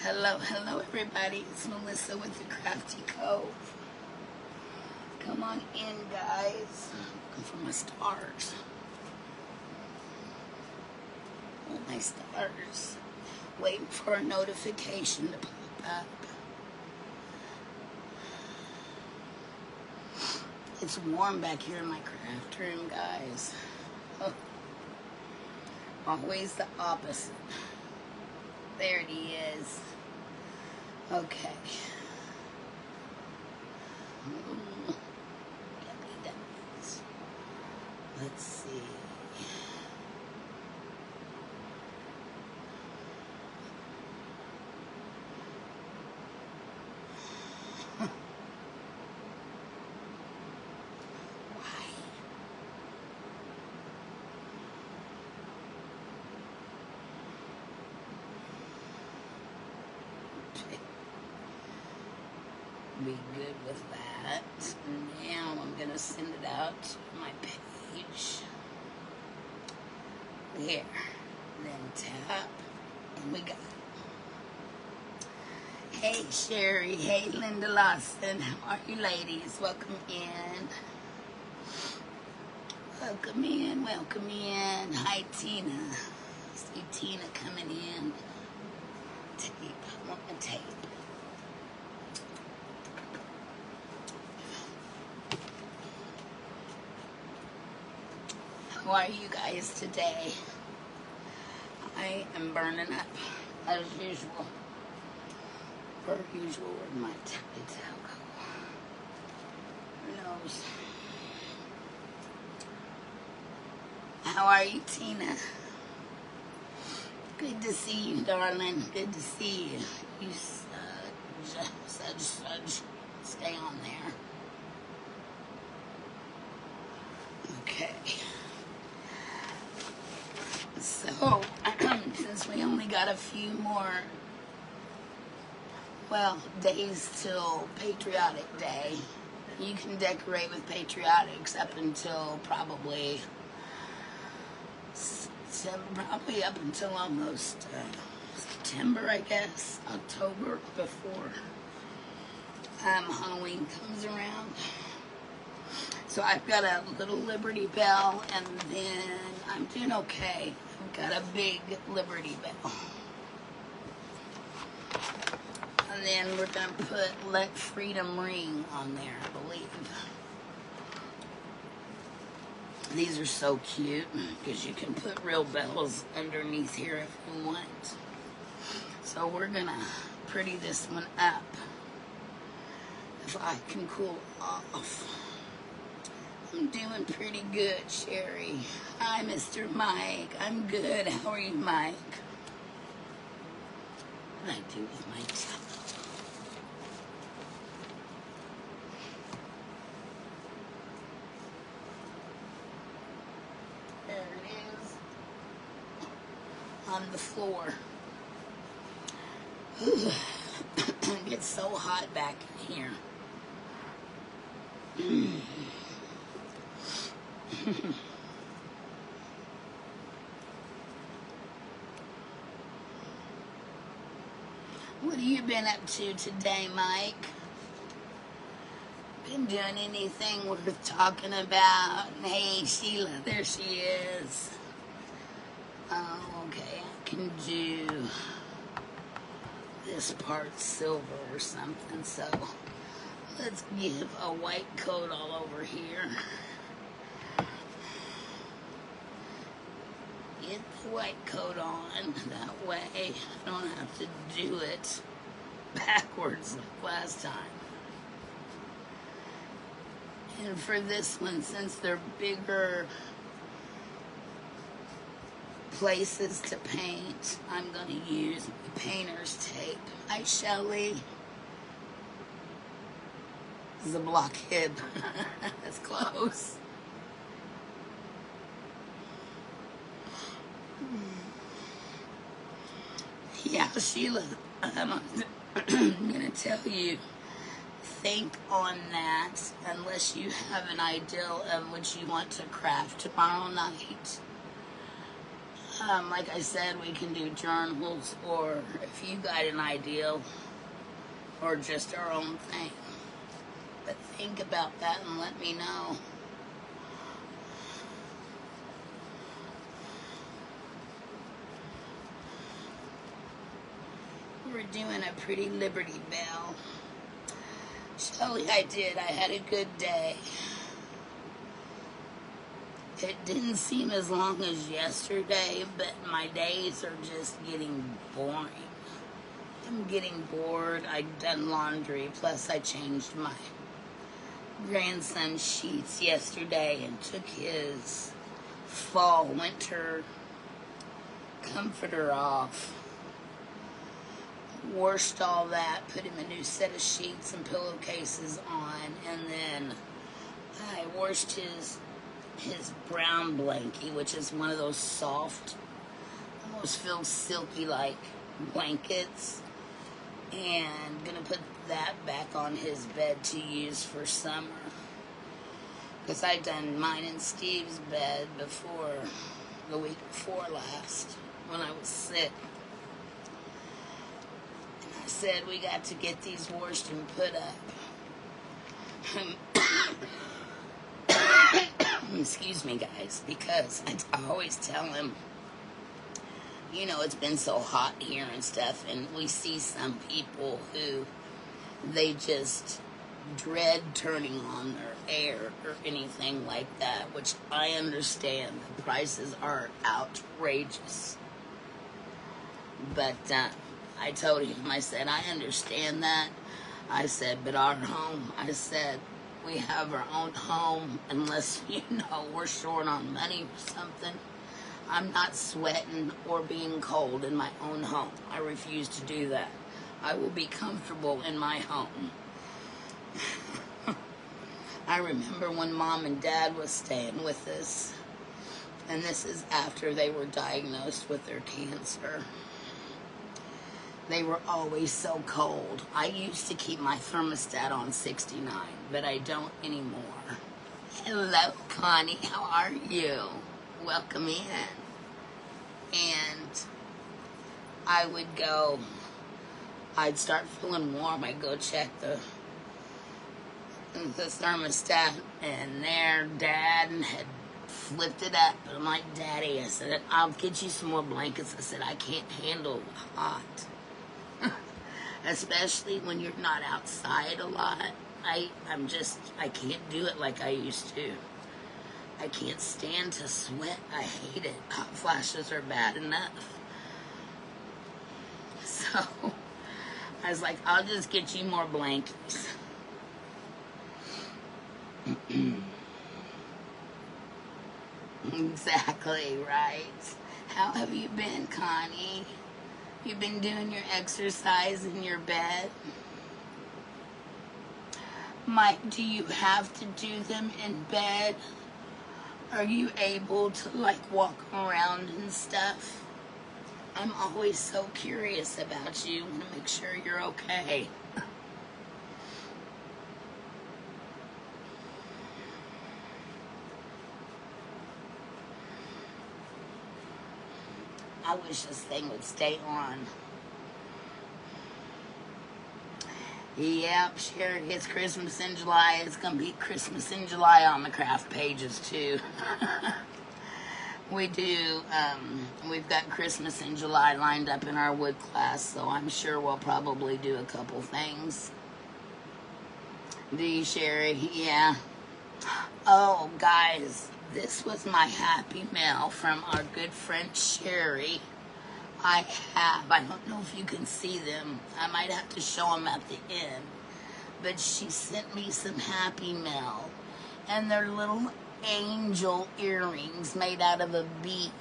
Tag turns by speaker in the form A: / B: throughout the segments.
A: Hello everybody. It's Melissa with the Crafty Cove. Come on in, guys. Looking for my stars. Oh, my stars. Waiting for a notification to pop up. It's warm back here in my craft room, guys. Oh. Always the opposite. There it is. Okay. Let's see. Be good with that. Now I'm gonna send it out to my page. There. Then tap, and we got it. Hey Sherry, hey Linda Lawson, how are you ladies? Welcome in. Welcome in, welcome in. Hi Tina. See Tina coming in. Tape, I want my tape. How are you guys today? I am burning up as usual. Per usual, where my tail go? Who knows? How are you, Tina? Good to see you, darling. Good to see you. You Sudge. Stay on there. Okay. So, since we only got a few more, days till Patriotic Day, you can decorate with Patriotics up until probably up until almost September, I guess, October, before Halloween comes around. So I've got a little Liberty Bell, and then I'm doing okay. I've got a big Liberty Bell. And then we're going to put Let Freedom Ring on there, I believe. These are so cute, because you can put real bells underneath here if you want. So we're going to pretty this one up, if I can cool off. I'm doing pretty good, Sherry. Hi, Mr. Mike. I'm good. How are you, Mike? What did I do with my towel? There it is. On the floor. It gets so hot back in here. What have you been up to today, Mike? Been doing anything worth talking about? Hey, Sheila, there she is. Oh, okay, I can do this part silver or something, so let's give a white coat all over here. Get the white coat on, that way I don't have to do it backwards like last time. And for this one, since they're bigger places to paint, I'm going to use the painter's tape. Hi, Shelly. This is a blockhead. That's close. Yeah, Sheila, I'm going to tell you, think on that unless you have an ideal of what you want to craft tomorrow night. Like I said, we can do journals, or if you got an idea, or just our own thing. But think about that and let me know. We're doing a pretty Liberty Bell. Shelly, I did. I had a good day. It didn't seem as long as yesterday, but my days are just getting boring. I'm getting bored. I've done laundry, plus I changed my grandson's sheets yesterday and took his fall winter comforter off. Washed all that, put him a new set of sheets and pillowcases on, and then I washed his brown blankie, which is one of those soft, almost feels silky like blankets, and gonna put that back on his bed to use for summer, because I done mine and Steve's bed before, the week before last, when I was sick. And I said we got to get these washed and put up. Excuse me, guys, because I always tell him, you know, it's been so hot here and stuff, and we see some people who they just dread turning on their air or anything like that, which I understand. The prices are outrageous. But I told him, I said, I understand that. I said, but our home, I said, we have our own home, unless, you know, we're short on money or something. I'm not sweating or being cold in my own home. I refuse to do that. I will be comfortable in my home. I remember when Mom and Dad was staying with us, and this is after they were diagnosed with their cancer. They were always so cold. I used to keep my thermostat on 69, but I don't anymore. Hello, Connie. How are you? Welcome in. And I would go, I'd start feeling warm. I'd go check the thermostat, and there, Dad had flipped it up. And I'm like, Daddy, I said, I'll get you some more blankets. I said, I can't handle hot. Especially when you're not outside a lot. I can't do it like I used to. I can't stand to sweat. I hate it. Hot flashes are bad enough. So, I was like, I'll just get you more blankets. Exactly, right? How have you been, Connie? You've been doing your exercise in your bed? Mike, do you have to do them in bed? Are you able to, like, walk around and stuff? I'm always so curious about you. I want to make sure you're okay. I wish this thing would stay on. Yep, Sherry, it's Christmas in July. It's going to be Christmas in July on the craft pages, too. We do, we've got Christmas in July lined up in our wood class, so I'm sure we'll probably do a couple things. Do you, Sherry? Yeah. Oh, guys, this was my Happy Mail from our good friend Sherry. I don't know if you can see them. I might have to show them at the end. But she sent me some Happy Mail. And they're little angel earrings made out of a bead.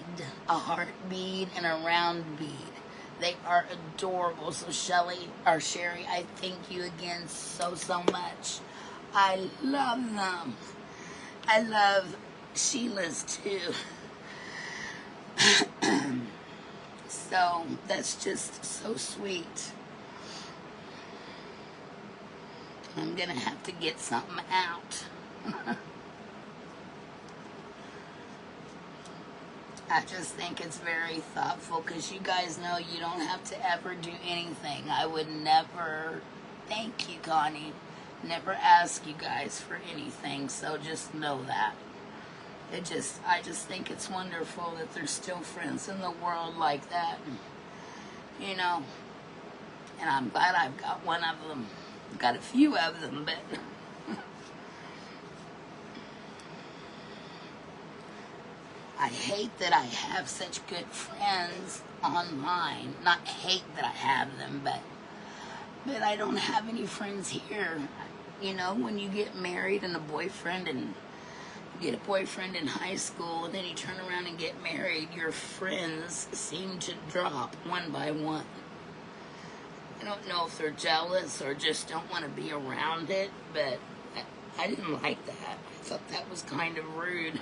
A: A heart bead and a round bead. They are adorable. So Sherry, I thank you again so much. I love them. I love Sheila's too. So that's just so sweet. I'm gonna have to get something out. I just think it's very thoughtful because you guys know you don't have to ever do anything. I would never, thank you, Connie, never ask you guys for anything, so just know that. I just think it's wonderful that there's still friends in the world like that, you know, and I'm glad I've got one of them. I've got a few of them, but I hate that I have such good friends online. Not hate that I have them, but I don't have any friends here. You know, when you get married and you get a boyfriend in high school, and then you turn around and get married, your friends seem to drop one by one. I don't know if they're jealous or just don't want to be around it, but I didn't like that. I thought that was kind of rude.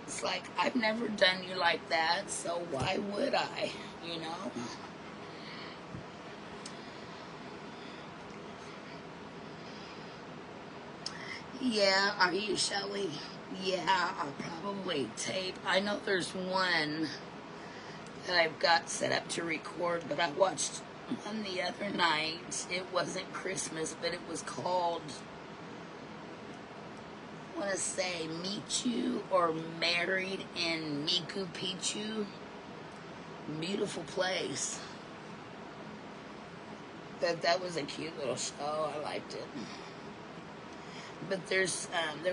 A: It's like, I've never done you like that, so why would I, you know? Yeah, are you, Shelley? Yeah, I'll probably tape. I know there's one that I've got set up to record, but I watched one the other night. It wasn't Christmas, but it was called, I want to say Michu or Married in Miku Picchu. Beautiful place. That was a cute little show. I liked it. But there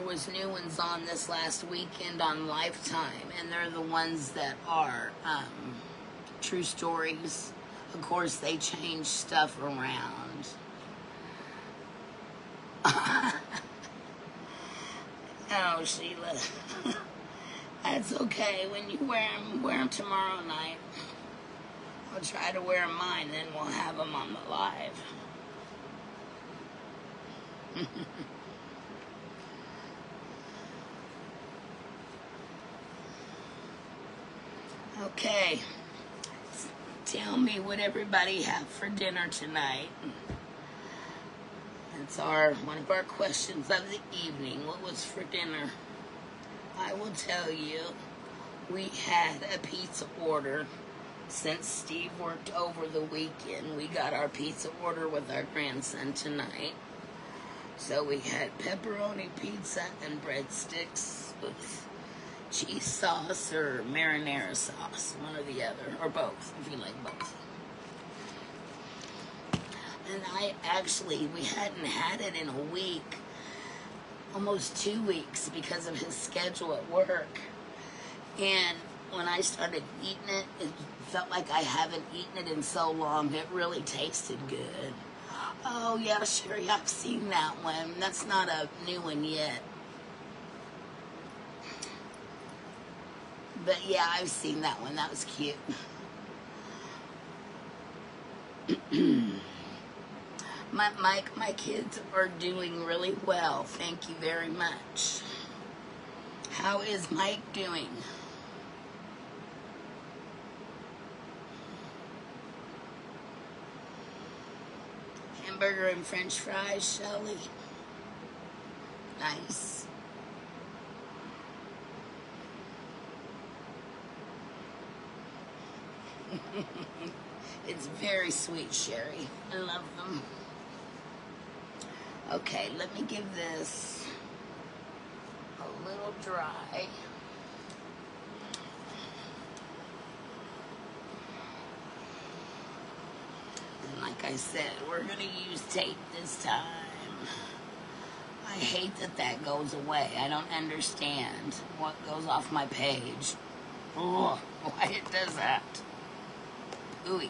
A: was new ones on this last weekend on Lifetime, and they're the ones that are true stories. Of course, they change stuff around. Oh, Sheila. That's okay. When you wear them tomorrow night. I'll try to wear mine, then we'll have them on the live. Okay. Tell me what everybody have for dinner tonight. It's one of our questions of the evening. What was for dinner? I will tell you, we had a pizza order. Since Steve worked over the weekend, we got our pizza order with our grandson tonight. So we had pepperoni pizza and breadsticks with cheese sauce or marinara sauce, one or the other, or both, if you like both. And we hadn't had it in a week, almost 2 weeks, because of his schedule at work. And when I started eating it, it felt like I haven't eaten it in so long. It really tasted good. Oh, yeah, Sherry, I've seen that one. That's not a new one yet. But, yeah, I've seen that one. That was cute. My kids are doing really well. Thank you very much. How is Mike doing? Hamburger and French fries, Shelley. Nice. It's very sweet, Sherry. I love them. Okay, let me give this a little dry. And like I said, we're going to use tape this time. I hate that goes away. I don't understand what goes off my page. Ugh, why it does that. Ooey.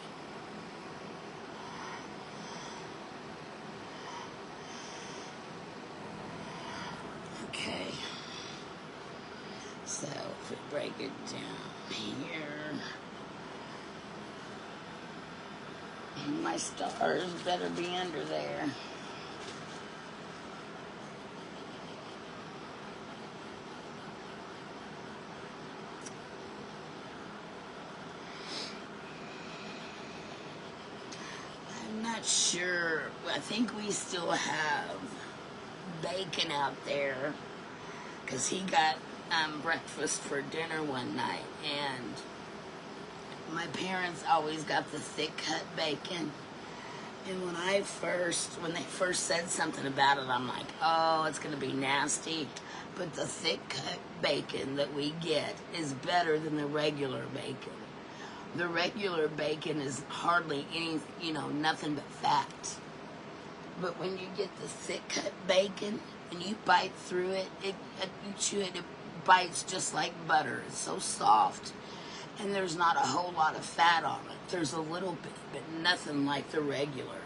A: Okay. So if we break it down here, my stars better be under there. I'm not sure. I think we still have bacon out there because he got breakfast for dinner one night, and my parents always got the thick cut bacon. And when they first said something about it, I'm like, oh, it's going to be nasty. But the thick cut bacon that we get is better than the regular bacon. The regular bacon is hardly any, nothing but fat. But when you get the thick cut bacon and you bite through it, you chew it, it bites just like butter. It's so soft. And there's not a whole lot of fat on it. There's a little bit, but nothing like the regular.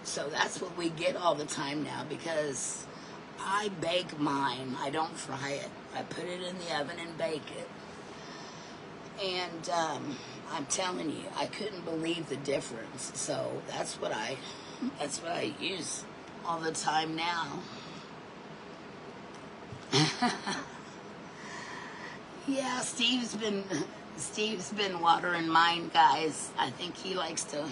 A: So that's what we get all the time now, because I bake mine. I don't fry it. I put it in the oven and bake it. And I'm telling you, I couldn't believe the difference. So that's what I use all the time now. Yeah, Steve's been watering mine, guys. I think he likes to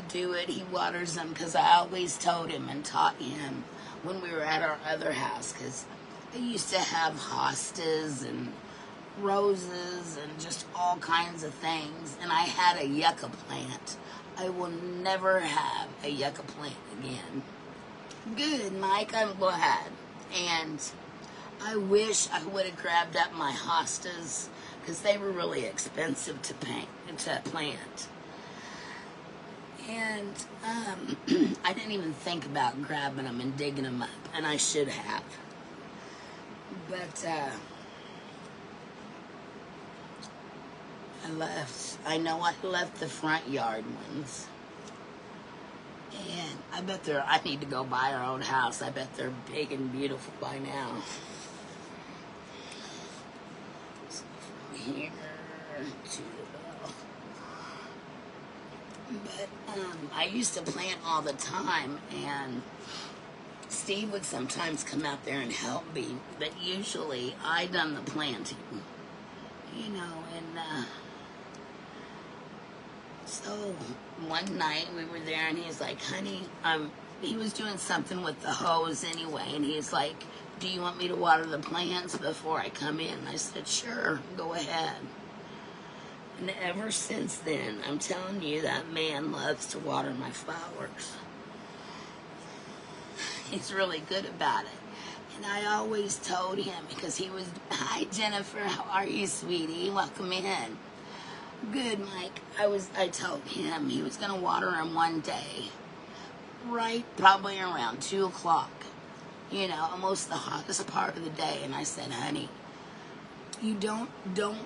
A: do it. He waters them because I always told him and taught him when we were at our other house, because I used to have hostas and roses and just all kinds of things, and I had a yucca plant. I will never have a yucca plant again. Good, Mike, I'm glad. And I wish I would have grabbed up my hostas, because they were really expensive to plant. And I didn't even think about grabbing them and digging them up, and I should have. But I left the front yard ones. And I need to go buy our own house. I bet they're big and beautiful by now. So from here to the bell. But I used to plant all the time, and Steve would sometimes come out there and help me, but usually I done the planting, and so one night we were there, and he's like, honey, he was doing something with the hose anyway, and he's like, do you want me to water the plants before I come in? And I said, sure, go ahead. And ever since then, I'm telling you, that man loves to water my flowers. He's really good about it. And I always told him, because he was, hi Jennifer, how are you, sweetie? Welcome in. Good, Mike. I told him he was going to water them one day, right probably around 2 o'clock, almost the hottest part of the day. And I said, honey, you don't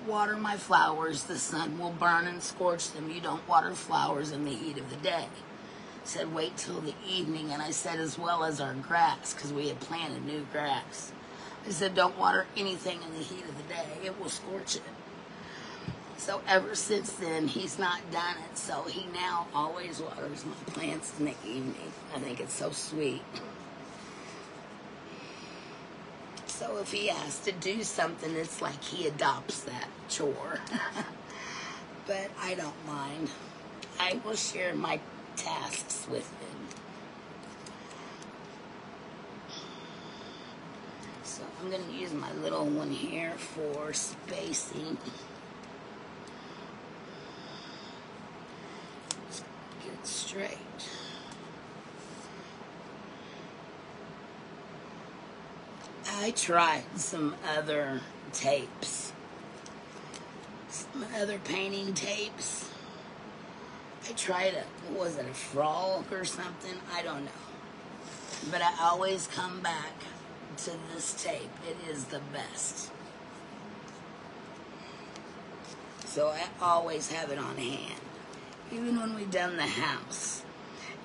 A: water my flowers. The sun will burn and scorch them. You don't water flowers in the heat of the day. I said, wait till the evening. And I said, as well as our grass, because we had planted new grass. I said, don't water anything in the heat of the day. It will scorch it. So ever since then, he's not done it. So he now always waters my plants in the evening. I think it's so sweet. So if he has to do something, it's like he adopts that chore. But I don't mind. I will share my tasks with him. So I'm going to use my little one here for spacing. Let's get it straight. I tried some other tapes, some other painting tapes. I tried was it a frog or something? I don't know. But I always come back to this tape. It is the best. So I always have it on hand, even when we done the house.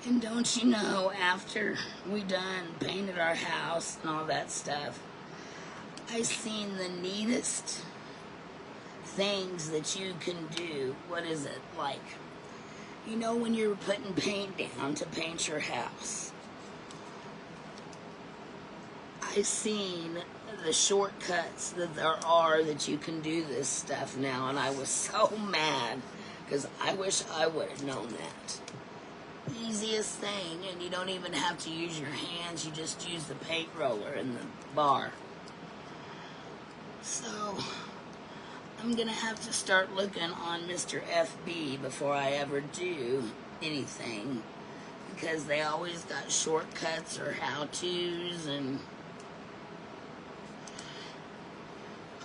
A: And don't you know, after we done painted our house and all that stuff, I seen the neatest things that you can do. What is it like? When you're putting paint down to paint your house, I seen the shortcuts that there are that you can do this stuff now, and I was so mad because I wish I would have known that. Easiest thing, and you don't even have to use your hands. You just use the paint roller and the bar. So I'm gonna have to start looking on Mr. FB before I ever do anything, because they always got shortcuts or how-tos, and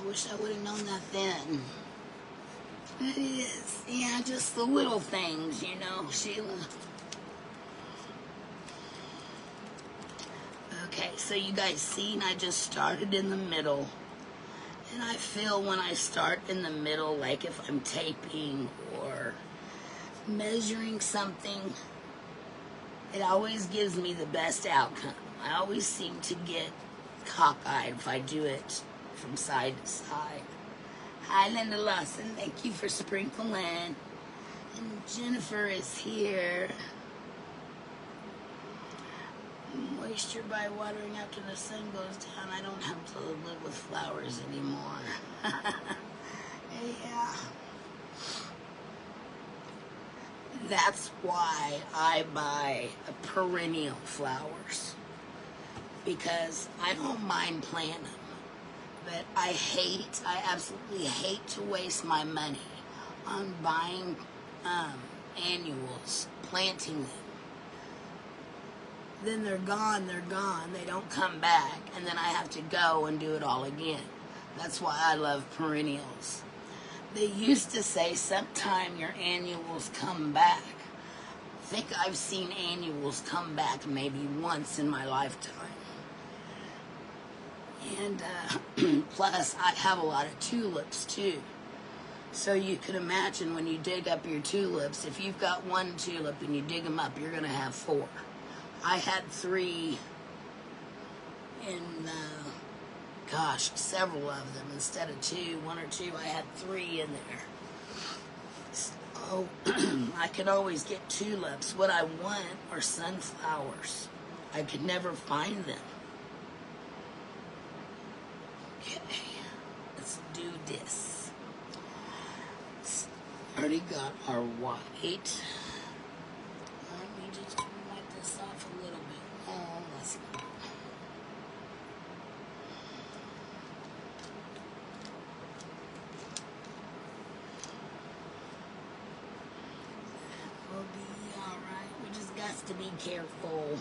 A: I wish I would have known that then. It is, yeah, just the little things, you know, Sheila. Okay, so you guys seen I just started in the middle. And I feel when I start in the middle, like if I'm taping or measuring something, it always gives me the best outcome. I always seem to get cockeyed if I do it from side to side. Hi, Linda Lawson. Thank you for sprinkling. And Jennifer is here. Moisture by watering after the sun goes down. I don't have to live with flowers anymore. Yeah. That's why I buy perennial flowers, because I don't mind planting them, but I absolutely hate to waste my money on buying annuals, planting them. Then they're gone, they don't come back, and then I have to go and do it all again. That's why I love perennials. They used to say sometime your annuals come back. I think I've seen annuals come back maybe once in my lifetime. And plus, I have a lot of tulips too. So you can imagine when you dig up your tulips, if you've got one tulip and you dig them up, you're going to have 4. I had 3 in, several of them. Instead of 2, 1 or 2, I had 3 in there. So I could always get tulips. What I want are sunflowers. I could never find them. Okay, let's do this. Already got our white. Let me just wipe this off a little bit. Oh, that's not. We'll be alright. We just got to be careful.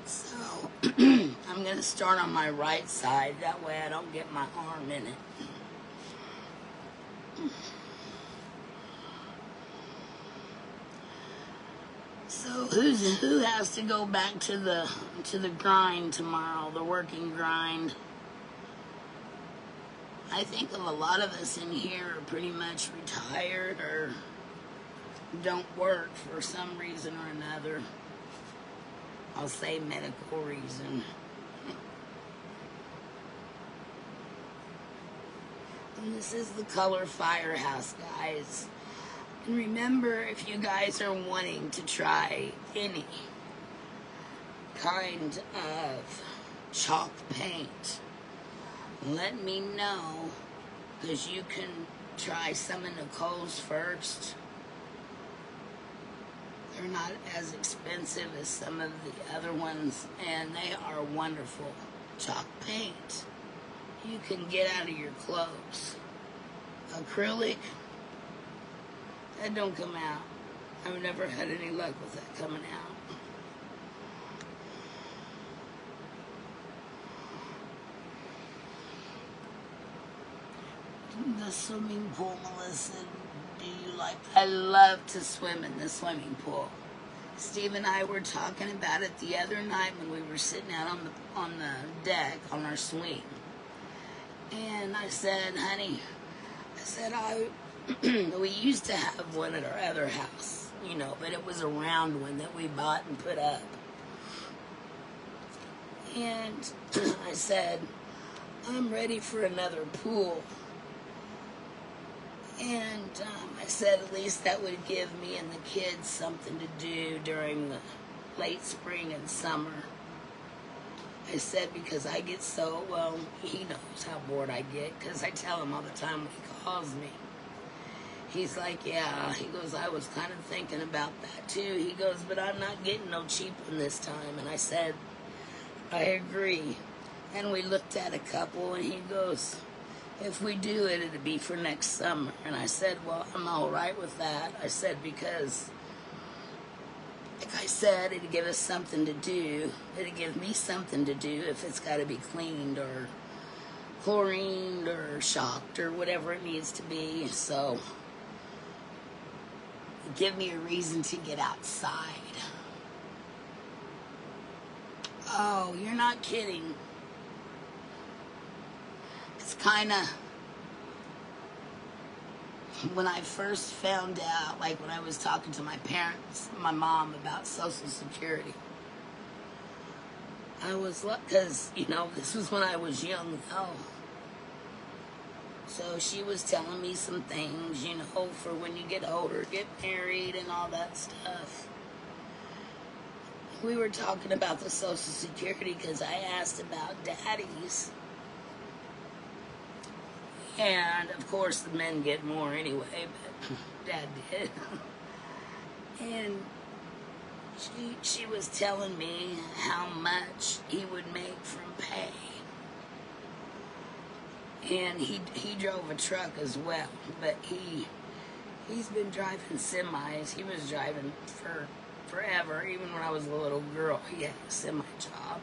A: So, I'm going to start on my right side. That way I don't get my arm in it. So who has to go back to the grind tomorrow, the working grind? I think a lot of us in here are pretty much retired or don't work for some reason or another. I'll say medical reason. And this is the color Firehouse, guys. And remember, if you guys are wanting to try any kind of chalk paint, let me know, because you can try some of Nicole's first. They're not as expensive as some of the other ones, and they are wonderful. Chalk paint you can get out of your clothes. Acrylic, that don't come out. I've never had any luck with that coming out. The swimming pool, Melissa, do you like? I love to swim in the swimming pool. Steve and I were talking about it the other night when we were sitting out on the deck on our swing. And I said, honey, we used to have one at our other house, you know, but it was a round one that we bought and put up. And I said, I'm ready for another pool. And I said, at least that would give me and the kids something to do during the late spring and summer. I said, because I get so, well, he knows how bored I get, because I tell him all the time when he calls me. He's like, yeah, he goes, I was kind of thinking about that too. He goes, but I'm not getting no cheap one this time. And I said, I agree. And we looked at a couple, and he goes, if we do it, it'd be for next summer. And I said, well, I'm all right with that. I said, because, like I said, it'd give us something to do. It'd give me something to do if it's got to be cleaned or chlorined or shocked or whatever it needs to be. So, give me a reason to get outside. Oh, you're not kidding. It's kind of, when I first found out, like when I was talking to my parents, my mom, about Social Security, I was, because, this was when I was young, though. So she was telling me some things, for when you get older, get married and all that stuff. We were talking about the Social Security because I asked about daddies. And, of course, the men get more anyway, but Dad did. And she was telling me how much he would make from pay. And he drove a truck as well, but he's been driving semis. He was driving for forever, even when I was a little girl. He had a semi job,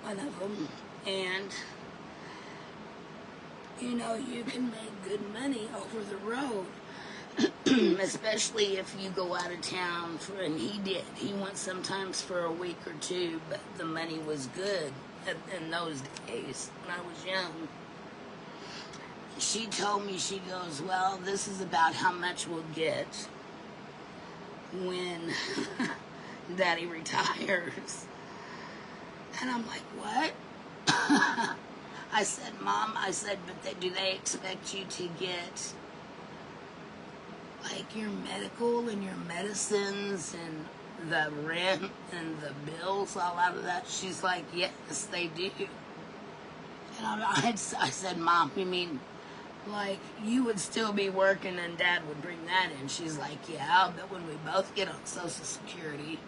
A: one of them, and you can make good money over the road, especially if you go out of town, and he did. He went sometimes for a week or two, but the money was good in those days when I was young. She told me, she goes, well, this is about how much we'll get when Daddy retires. And I'm like, what? I said, Mom, but do they expect you to get, like, your medical and your medicines and the rent and the bills all out of that? She's like, yes, they do. And I said, Mom, you mean, like, you would still be working and Dad would bring that in? She's like, yeah, but when we both get on Social Security,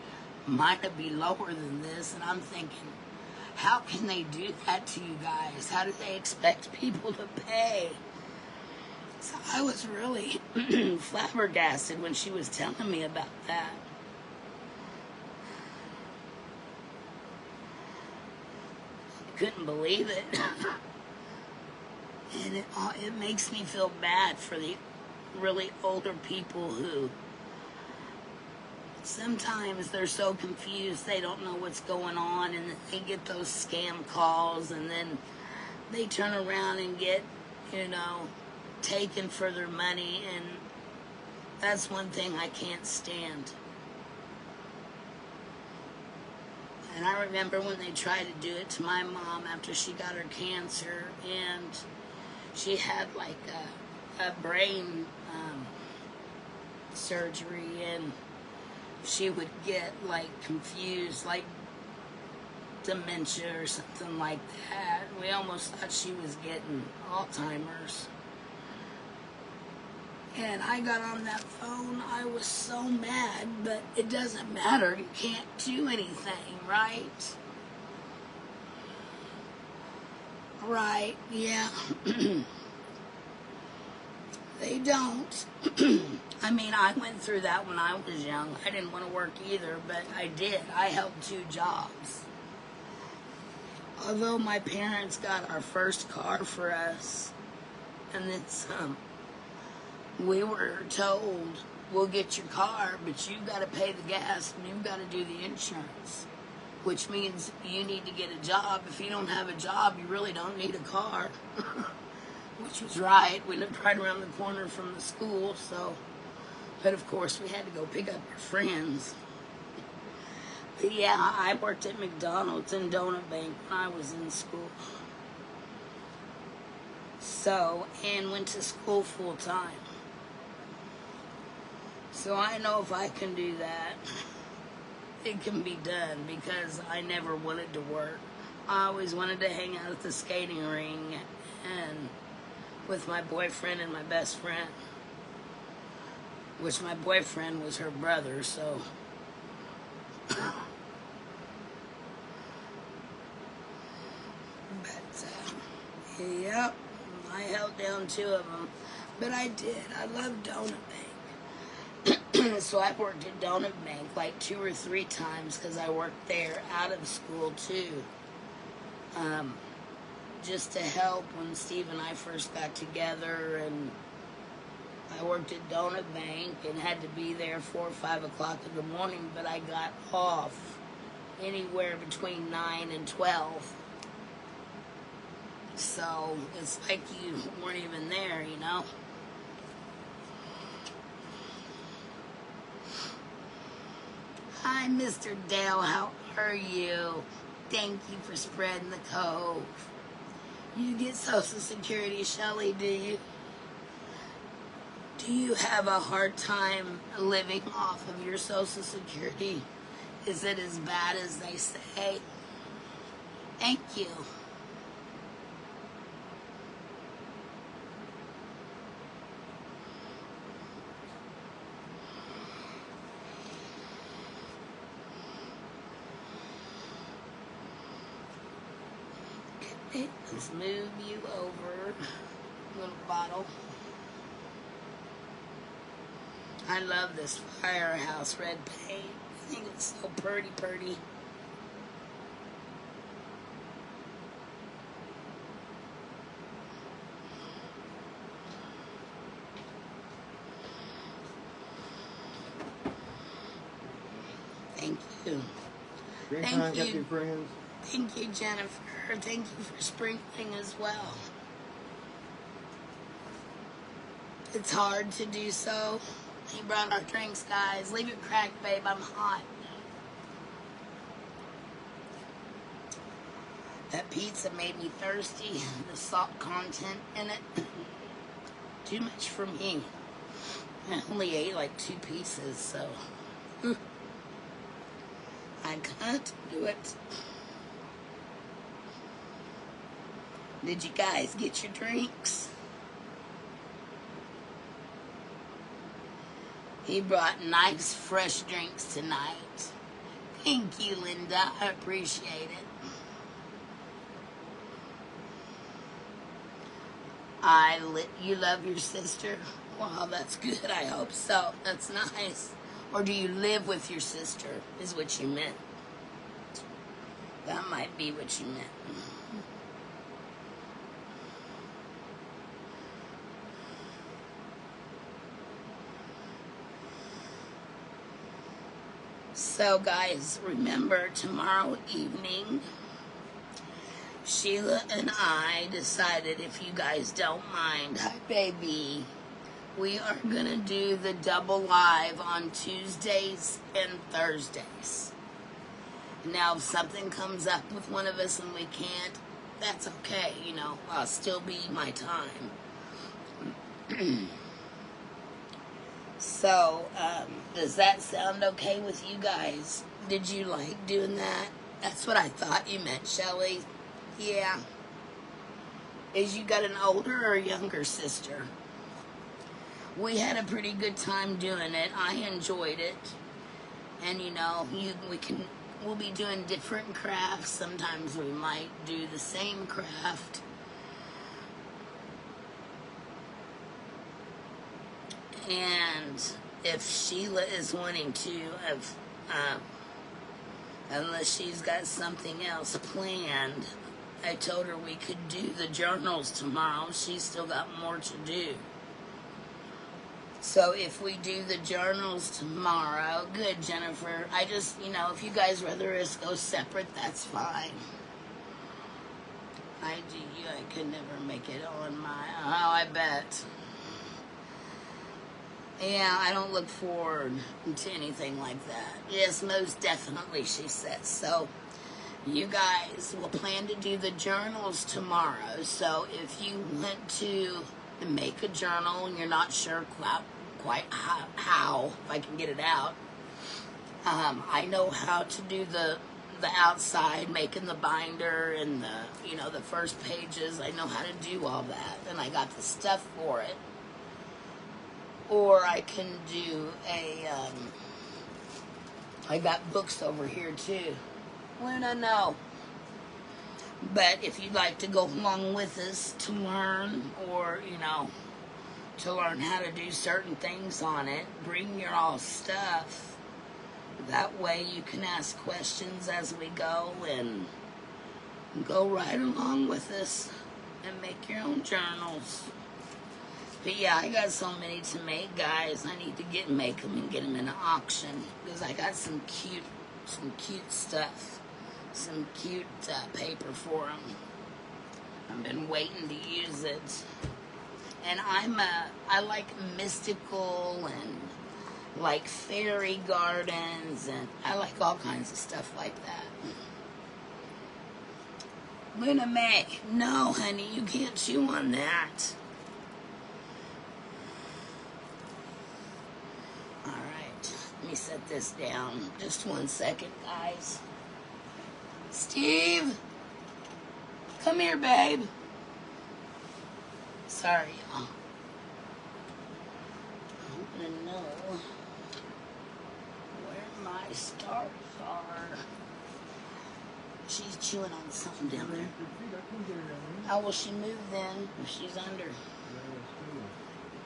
A: mine would be lower than this. And I'm thinking, how can they do that to you guys? How do they expect people to pay? So I was really flabbergasted when she was telling me about that. I couldn't believe it. And it makes me feel bad for the really older people who sometimes they're so confused they don't know what's going on, and they get those scam calls, and then they turn around and get, taken for their money, and that's one thing I can't stand. And I remember when they tried to do it to my mom after she got her cancer, and she had like a brain surgery, and she would get like confused, like dementia or something like that. We almost thought she was getting Alzheimer's. And I got on that phone. I was so mad, but it doesn't matter. You can't do anything, right? Right, yeah. They don't. I mean, I went through that when I was young. I didn't want to work either, but I did. I held 2 jobs. Although my parents got our first car for us, and it's, we were told, we'll get your car, but you've got to pay the gas and you've got to do the insurance, which means you need to get a job. If you don't have a job, you really don't need a car. Which was right. We lived right around the corner from the school, so, but of course we had to go pick up our friends. But yeah, I worked at McDonald's and Donut Bank when I was in school. So, and went to school full time. So I know if I can do that, it can be done, because I never wanted to work. I always wanted to hang out at the skating ring and with my boyfriend and my best friend, which my boyfriend was her brother, so Yep, I held down 2 of them, but I did. I love Donut Bank. So I worked at Donut Bank like 2 or 3 times because I worked there out of school too. Just to help when Steve and I first got together, and I worked at Donut Bank and had to be there 4 or 5 o'clock in the morning, but I got off anywhere between 9 and 12. So it's like you weren't even there, you know? Hi, Mr. Dale. How are you? Thank you for spreading the code. You get Social Security, Shelley, do you? Do you have a hard time living off of your Social Security? Is it as bad as they say? Thank you. Okay, let's move you over, little bottle. I love this Firehouse red paint. I think it's so pretty. Thank you. Thank you. Thank you, Jennifer. Thank you for sprinkling as well. It's hard to do so. He brought our drinks, guys. Leave it cracked, babe. I'm hot. That pizza made me thirsty. The salt content in it. Too much for me. I only ate like 2 pieces, so I can't do it. Did you guys get your drinks? He brought nice fresh drinks tonight. Thank you, Linda. I appreciate it. You love your sister? Well, that's good. I hope so. That's nice. Or do you live with your sister, is what you meant. That might be what you meant. So, guys, remember tomorrow evening, Sheila and I decided, if you guys don't mind, hi baby, we are going to do the double live on Tuesdays and Thursdays. Now, if something comes up with one of us and we can't, that's okay, you know, I'll still be my time. So, does that sound okay with you guys? Did you like doing that? That's what I thought you meant, Shelley. Yeah. Is you got an older or younger sister? We had a pretty good time doing it. I enjoyed it. And you know, we'll be doing different crafts. Sometimes we might do the same craft. And if Sheila is wanting to, unless she's got something else planned, I told her we could do the journals tomorrow. She's still got more to do. So if we do the journals tomorrow, good, Jennifer. I just, you know, if you guys rather us go separate, that's fine. I could never make it on my, oh, I bet. Yeah, I don't look forward to anything like that. Yes, most definitely, she says. So, you guys will plan to do the journals tomorrow. So, if you want to make a journal and you're not sure quite how, if I can get it out, I know how to do the outside, making the binder and the first pages. I know how to do all that, and I got the stuff for it. Or I can do I got books over here too. Luna, no. But if you'd like to go along with us to learn, or, to learn how to do certain things on it, bring your all stuff. That way you can ask questions as we go and go right along with us and make your own journals. But yeah, I got so many to make, guys. I need to make them and get them in an auction, because I got some cute stuff, some cute paper for them. I've been waiting to use it, and I like mystical and like fairy gardens, and I like all kinds of stuff like that. Luna May, no, honey, you can't chew on that. Alright, let me set this down. Just 1 second, guys. Steve! Come here, babe. Sorry, y'all. I want to know where my stars are. She's chewing on something down there. How will she move then if she's under?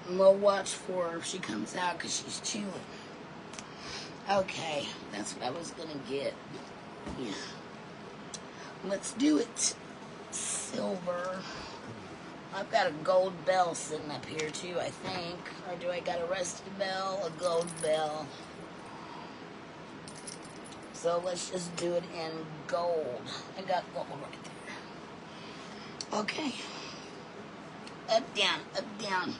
A: We'll watch for her if she comes out, because she's chewing. Okay, that's what I was going to get. Yeah. Let's do it. Silver. I've got a gold bell sitting up here too, I think. Or do I got a rusty bell? A gold bell. So let's just do it in gold. I got gold right there. Okay. Up, down.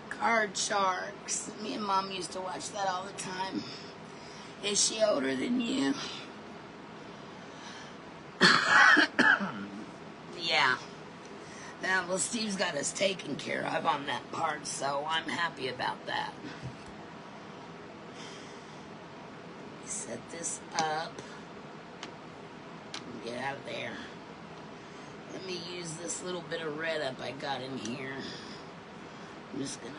A: Card Sharks. Me and Mom used to watch that all the time. Is she older than you? Yeah. Well, Steve's got us taken care of on that part, so I'm happy about that. Set this up. Get out of there. Let me use this little bit of red up I got in here. I'm just gonna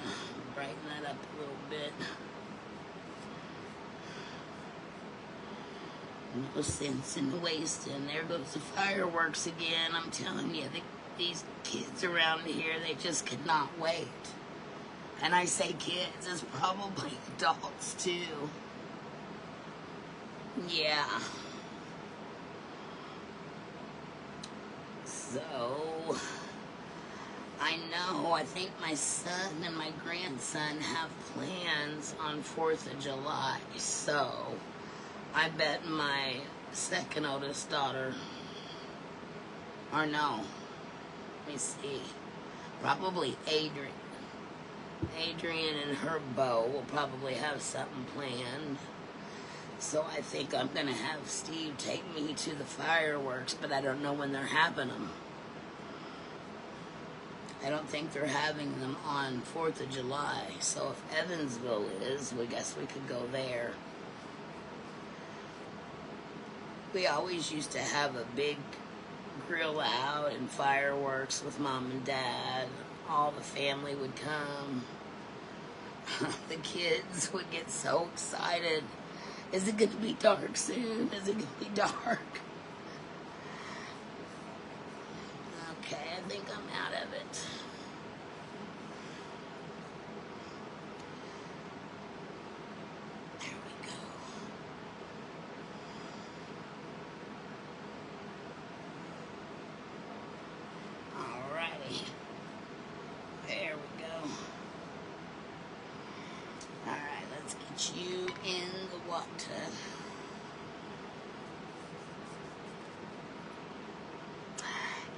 A: brighten that up a little bit. No sense in wasting. There goes the fireworks again. I'm telling you, these kids around here, they just could not wait. And I say kids, it's probably adults too. Yeah. So, I think my son and my grandson have plans on 4th of July. So, I bet my second oldest daughter, or no, let me see, probably Adrian and her beau will probably have something planned. So I think I'm going to have Steve take me to the fireworks, but I don't know when they're having them. I don't think they're having them on 4th of July. So if Evansville is, we guess we could go there. We always used to have a big grill out and fireworks with Mom and Dad. All the family would come. The kids would get so excited. Is it going to be dark soon? Is it going to be dark? Okay, I think I'm out of it. There we go. Alrighty. There we go. Alright, let's get you in the water.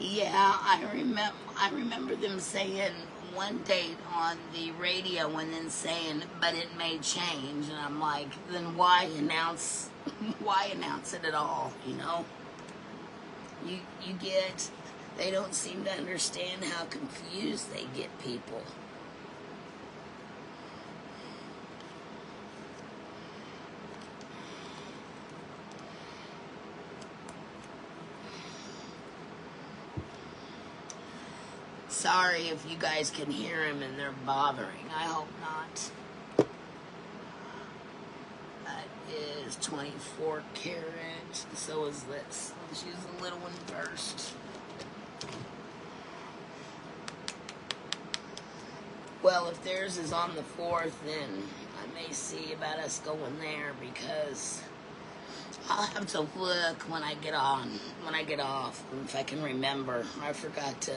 A: Yeah, I remember them saying one date on the radio and then saying, but it may change. And I'm like, then why announce it at all, you know? They don't seem to understand how confused they get people. Sorry if you guys can hear him and they're bothering. I hope not. That is is 24 karat. So is this. Let's use the little one first. Well, if theirs is on the 4th, then I may see about us going there, because I'll have to look when I get off, if I can remember. I forgot to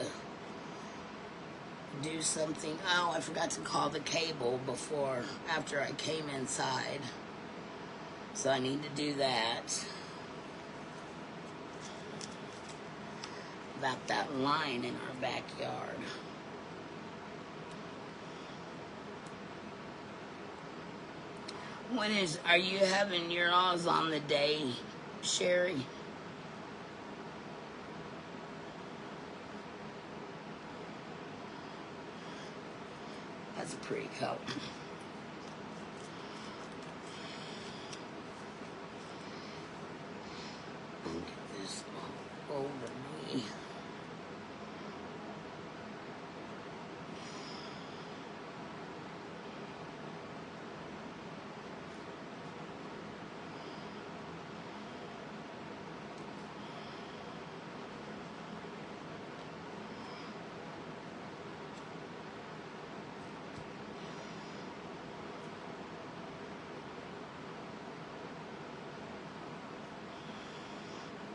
A: do something. Oh, I forgot to call the cable after I came inside. So I need to do that. About that line in our backyard. Are you having your alls on the day, Sherry? That's a pretty color. Get this all over me.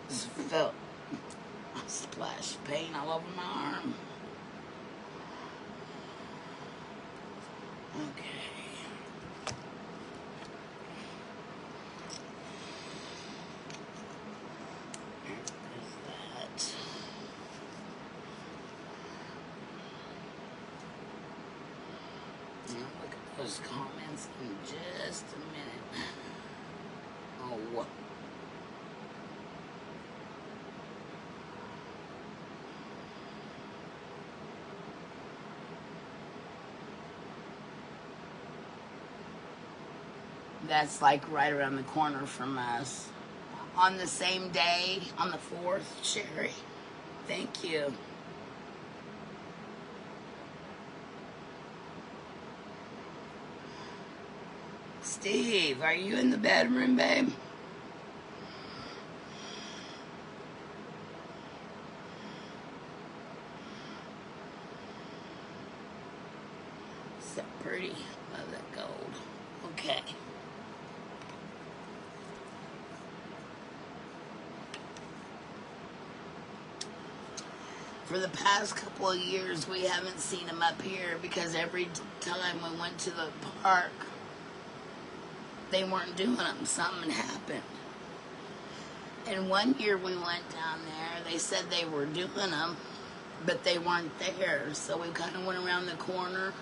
A: Just felt a splash of paint all over my arm. Okay. There's that. Now look at those comments in just a minute. Oh, that's like right around the corner from us. On the same day, on the 4th, Sherry. Thank you. Steve, are you in the bedroom, babe? So pretty. Love that gold. Okay. For the past couple of years, we haven't seen them up here because every time we went to the park, they weren't doing them. Something happened. And one year we went down there, they said they were doing them, but they weren't there. So we kind of went around the corner.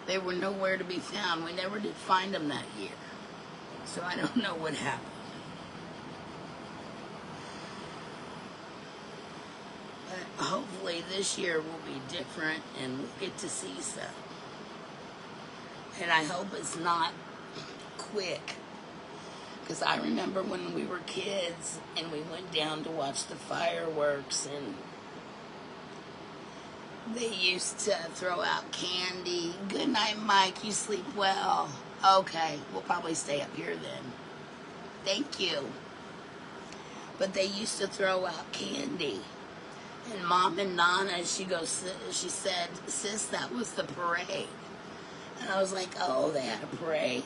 A: They were nowhere to be found. We never did find them that year. So I don't know what happened. But hopefully this year will be different and we'll get to see some. And I hope it's not quick. Because I remember when we were kids and we went down to watch the fireworks, and they used to throw out candy. Good night, Mike. You sleep well. Okay, we'll probably stay up here then. Thank you. But they used to throw out candy. And Mom and Nana, she said, sis, that was the parade. And I was like, oh, they had a parade.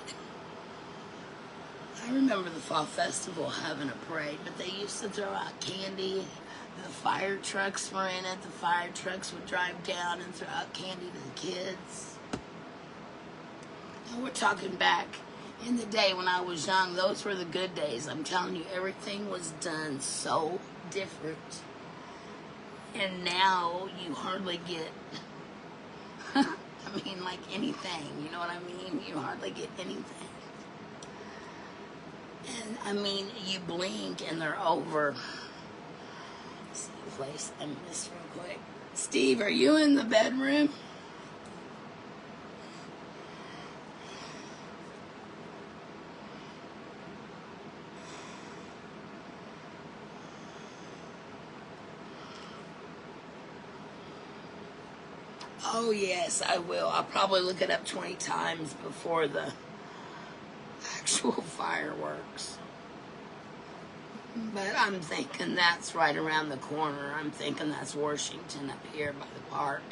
A: I remember the Fall Festival having a parade, but they used to throw out candy. The fire trucks were in it. The fire trucks would drive down and throw out candy to the kids. And we're talking back in the day when I was young. Those were the good days. I'm telling you, everything was done so different. And now you hardly get, I mean, like anything. You know what I mean? You hardly get anything. And I mean, you blink and they're over. Let's see the place I missed real quick. Steve, are you in the bedroom? Oh, yes, I will. I'll probably look it up 20 times before the actual fireworks. But I'm thinking that's right around the corner. I'm thinking that's Washington up here by the park.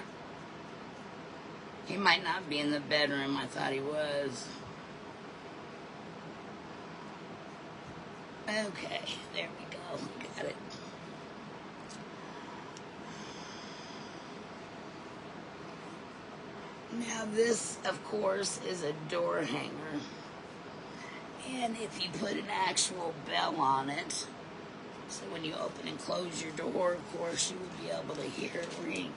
A: He might not be in the bedroom. I thought he was. Okay, there we go. Got it. Now this, of course, is a door hanger. And if you put an actual bell on it, so when you open and close your door, of course, you would be able to hear it ring.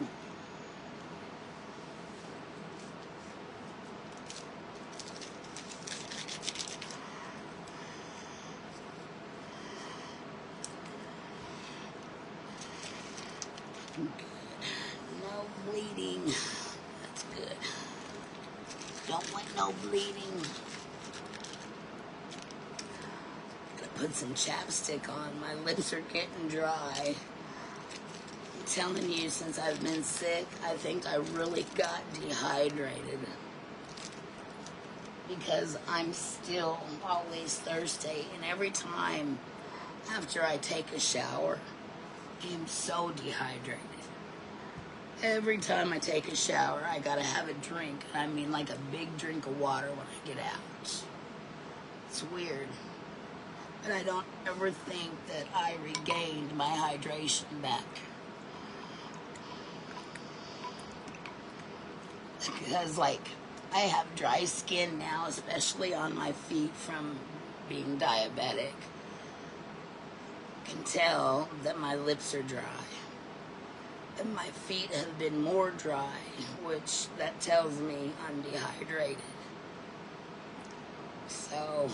A: Good. No bleeding. That's good. Don't want no bleeding. Gotta put some chapstick on. My lips are getting dry. I'm telling you, since I've been sick, I think I really got dehydrated. Because I'm still always thirsty. And every time after I take a shower, I'm so dehydrated. Every time I take a shower, I gotta have a drink. I mean, like a big drink of water when I get out. It's weird. But I don't ever think that I regained my hydration back. Because, like, I have dry skin now, especially on my feet from being diabetic. Can tell that my lips are dry. And my feet have been more dry, which that tells me I'm dehydrated. So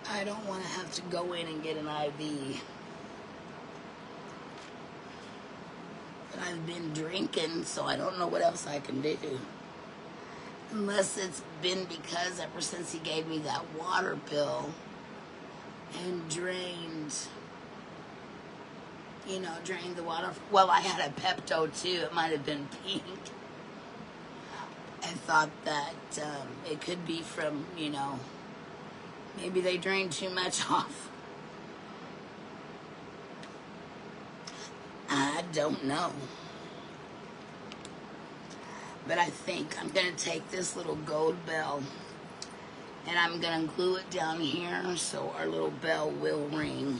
A: I don't want to have to go in and get an IV. But I've been drinking, so I don't know what else I can do. Unless it's been because ever since he gave me that water pill and drained the water. Well, I had a Pepto too. It might have been pink. I thought that it could be from, maybe they drained too much off. I don't know. But I think I'm going to take this little gold bell and I'm going to glue it down here so our little bell will ring.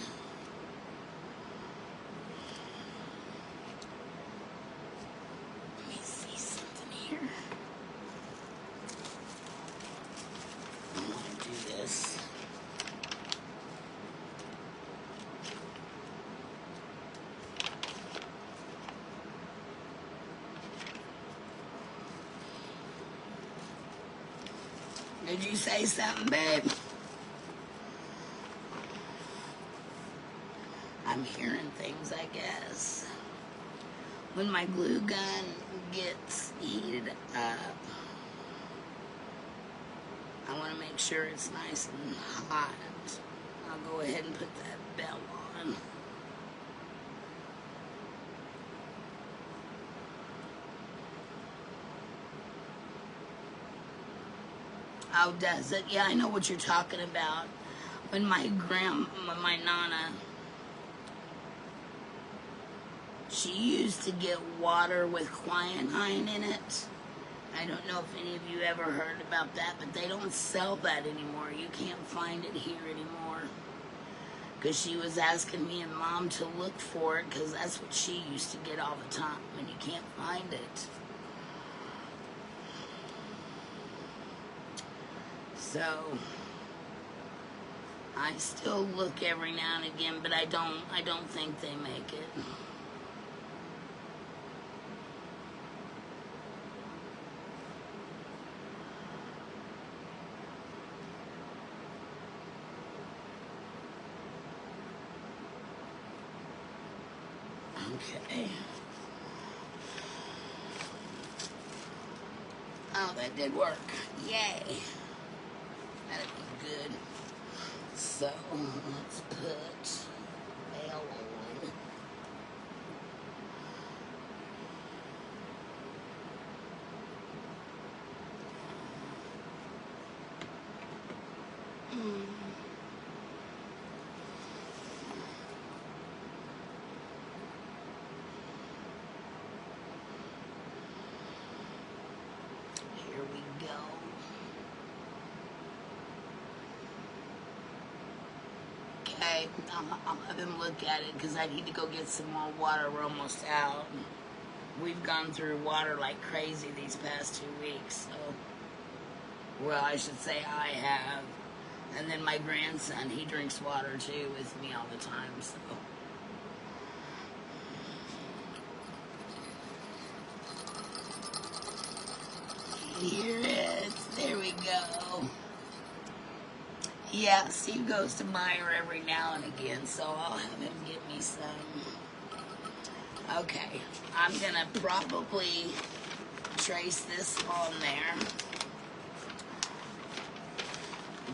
A: Did you say something, babe? I'm hearing things, I guess. When my glue gun gets heated up, I want to make sure it's nice and hot. I'll go ahead and put that bell on. Oh, does it? Yeah, I know what you're talking about. When my Nana, she used to get water with quinine in it. I don't know if any of you ever heard about that, but they don't sell that anymore. You can't find it here anymore. Because she was asking me and Mom to look for it, because that's what she used to get all the time, and you can't find it. So I still look every now and again, but I don't think they make it. Okay. Oh, that did work. Yay. That'd be good. So, let's put bell on. Mm. Here we go. Okay, I'll have him look at it because I need to go get some more water. We're almost out. We've gone through water like crazy these past 2 weeks, so, well, I should say I have. And then my grandson, he drinks water too with me all the time, so. Here it is. There we go. Yeah, Steve goes to Meyer every now and again, so I'll have him get me some. Okay, I'm gonna probably trace this on there,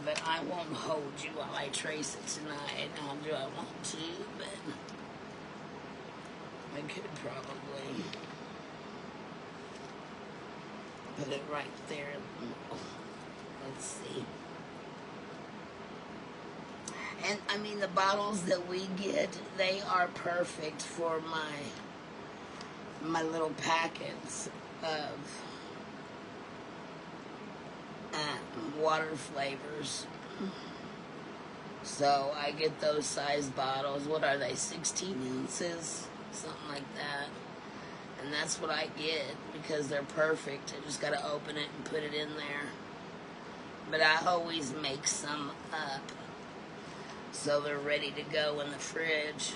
A: but I won't hold you while I trace it tonight. Now, do I want to? But I could probably put it right there. Let's see. And I mean, the bottles that we get, they are perfect for my little packets of water flavors. So I get those size bottles. What are they, 16 ounces? Something like that. And that's what I get because they're perfect. I just got to open it and put it in there. But I always make some up so they're ready to go in the fridge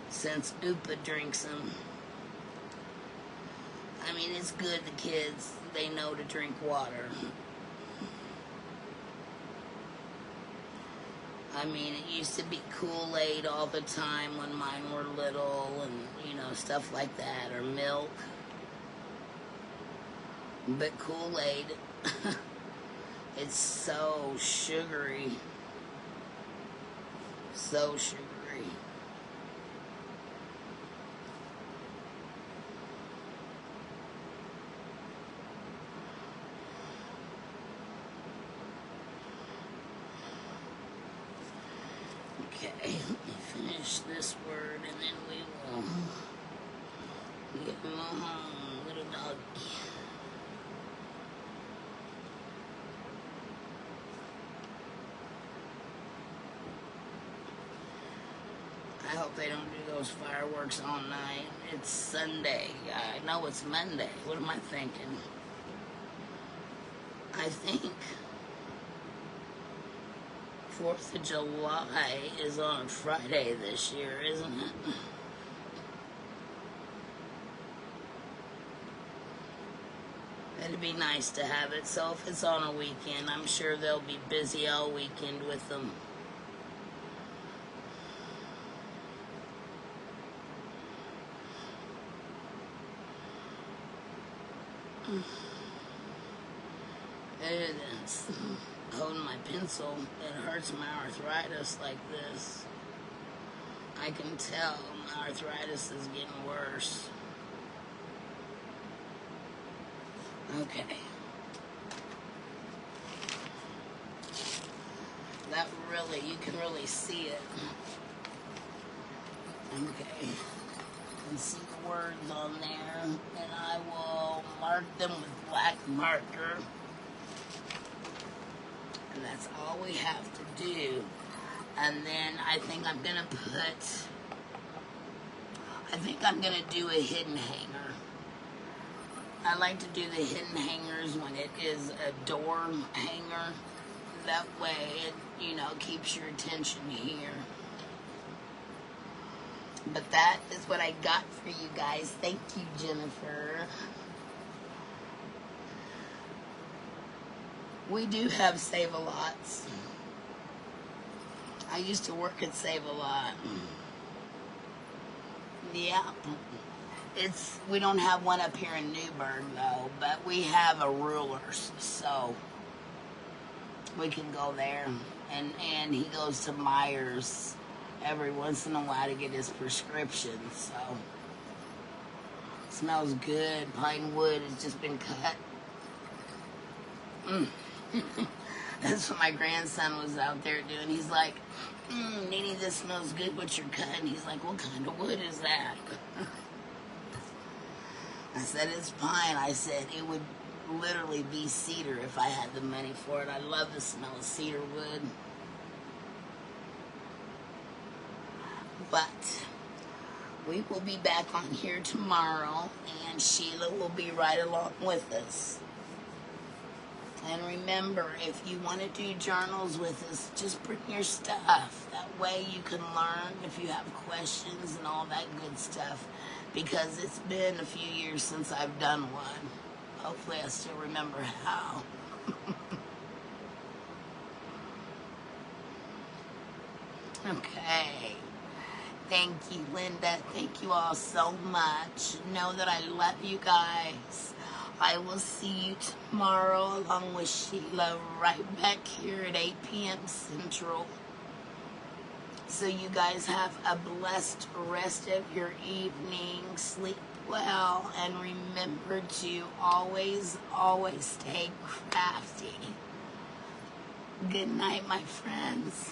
A: since Upa drinks them. I mean, it's good the kids, they know to drink water. I mean, it used to be Kool-Aid all the time when mine were little and, you know, stuff like that, or milk. But Kool-Aid, it's so sugary. So sugary. Okay, let me finish this word and then we will get him home, little doggy. I hope they don't do those fireworks all night. It's Sunday. I know it's Monday. What am I thinking? I think 4th of July is on a Friday this year, isn't it? It'd be nice to have it. So if it's on a weekend, I'm sure they'll be busy all weekend with them. It is. Holding my pencil, it hurts my arthritis like this. I can tell my arthritis is getting worse. Okay. That really, you can really see it. Okay. You can see the words on there, and I will mark them with black marker. And that's all we have to do. And then I think I'm going to do a hidden hanger. I like to do the hidden hangers when it is a door hanger. That way it, you know, keeps your attention here. But that is what I got for you guys. Thank you, Jennifer. We do have Save-A-Lots. I used to work at Save-A-Lot. Yeah. We don't have one up here in Newburgh, though, but we have a Rulers, so we can go there. And he goes to Myers every once in a while to get his prescription, so. Smells good. Pine wood has just been cut. That's what my grandson was out there doing. He's like, Nene, this smells good, what you're cutting. He's like, what kind of wood is that? I said, it's pine. I said, it would literally be cedar if I had the money for it. I love the smell of cedar wood. But we will be back on here tomorrow, and Sheila will be right along with us. And remember, if you want to do journals with us, just bring your stuff. That way you can learn if you have questions and all that good stuff. Because it's been a few years since I've done one. Hopefully I still remember how. Okay. Thank you, Linda. Thank you all so much. Know that I love you guys. I will see you tomorrow along with Sheila right back here at 8 p.m. Central. So you guys have a blessed rest of your evening. Sleep well, and remember to always, always stay crafty. Good night, my friends.